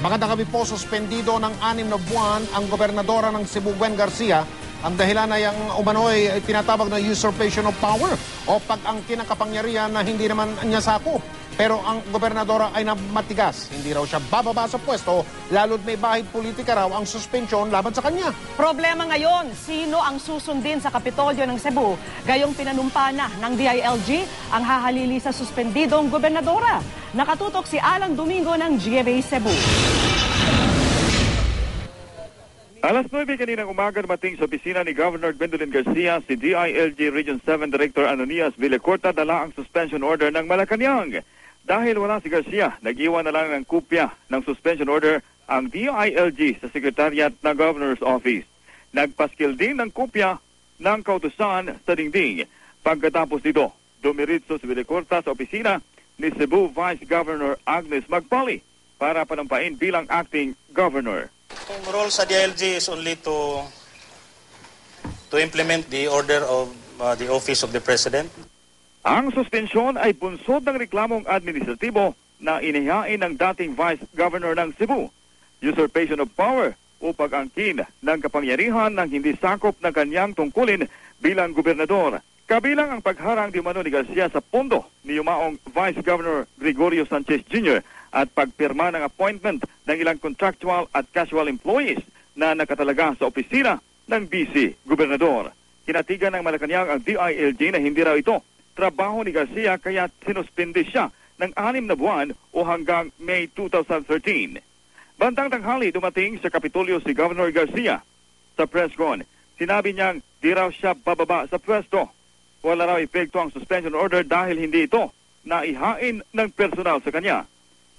Magandang gabi po, suspendido ng 6 na buwan ang gobernadora ng Cebu, Gwen Garcia. Ang dahilan ay ang umano'y tinatawag na usurpation of power o pag-angkin ng kapangyarihan na hindi naman niya sakop. Pero ang gobernadora ay matigas. Hindi raw siya bababa sa pwesto, lalo't may bahid politika raw ang suspensyon laban sa kanya. Problema ngayon, sino ang susundin sa Kapitolyo ng Cebu? Gayong pinanumpa na ng DILG ang hahalili sa suspendidong gobernadora. Nakatutok si Alan Domingo ng GMA Cebu. Alas 9 kaninang umaga dumating sa opisina ni Governor Gwendolyn Garcia si DILG Region 7 Director Anonias Villacorta dala ang suspension order ng Malacanang. Dahil wala si Garcia, nag-iwan na lang ng kopya ng suspension order ang DILG sa Secretariat ng Governor's Office. Nagpaskil din ng kopya ng kautusan sa dingding. Pagkatapos nito, dumiritso si Villacorta sa opisina ni Cebu Vice Governor Agnes Magpali para panumpain bilang acting governor. Ang role sa DILG is only to implement the order of the Office of the President. Ang suspensyon ay bunsod ng reklamong administratibo na inihain ng dating Vice Governor ng Cebu. Usurpation of power o pag-angkin ng kapangyarihan ng hindi sakop ng kanyang tungkulin bilang gobernador. Kabilang ang pagharang di umano ni Garcia sa pondo ni yumaong Vice Governor Gregorio Sanchez Jr. at pagpirma ng appointment ng ilang contractual at casual employees na nakatalaga sa opisina ng Vice Gobernador. Kinatigan ng Malacanang ang DILG na hindi raw ito trabaho ni Garcia kaya sinuspindi siya ng 6 na buwan o hanggang May 2013. Bandang tanghali dumating sa Kapitolyo si Governor Garcia. Sa press con, sinabi niyang di raw siya bababa sa pwesto. Wala raw epekto ang suspension order dahil hindi ito naihain ng personal sa kanya.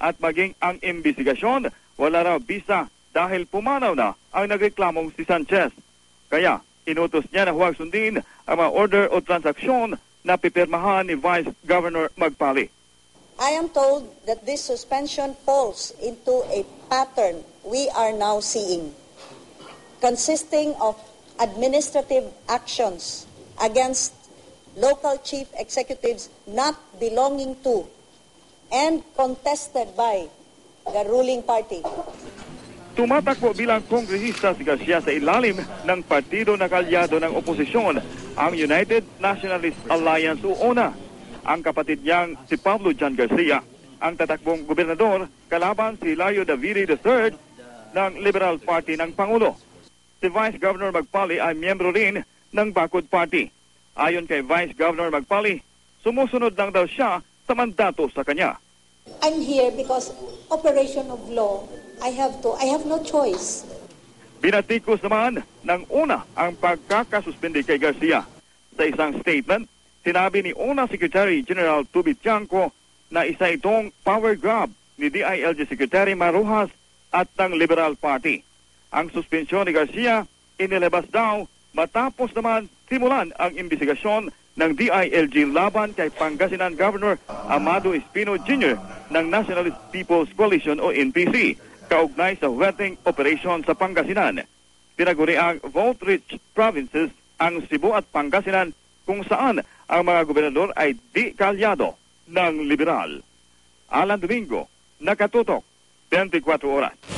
At maging ang imbestigasyon, wala raw bisa dahil pumanaw na ang nagreklamong si Sanchez. Kaya inutos niya na huwag sundin ang mga order o transaksyon na pipirmahan ni Vice Governor Magpali. I am told that this suspension falls into a pattern we are now seeing, consisting of administrative actions against local chief executives not belonging to and contested by the ruling party. Tumatakbo bilang kongresista si Garcia sa ilalim ng partido na kalyado ng oposisyon, ang United Nationalist Alliance o UNA. Ang kapatid niyang si Pablo Jan Garcia, ang tatakbong gobernador kalaban si Layo Davide III ng Liberal Party ng Pangulo. Si Vice Governor Magpali ay miyembro rin ng Bacod Party. Ayon kay Vice Governor Magpali, sumusunod lang daw siya sa mandato sa kanya. I'm here because operation of law, I have no choice. Binatikos naman ng UNA ang pagkakasuspindi kay Garcia. Sa isang statement, sinabi ni UNA Secretary General Tubi Tiangco na isa itong power grab ni DILG Secretary Marujas at ng Liberal Party. Ang suspensyon ni Garcia inilabas daw matapos naman simulan ang investigasyon ng DILG laban kay Pangasinan Governor Amado Espino Jr. ng Nationalist People's Coalition o NPC, kaugnay sa wetting operation sa Pangasinan. Pinaguriang vote-rich provinces ang Cebu at Pangasinan kung saan ang mga gobernador ay di kalyado ng liberal. Alan Domingo, Nakatutok, 24 Oras.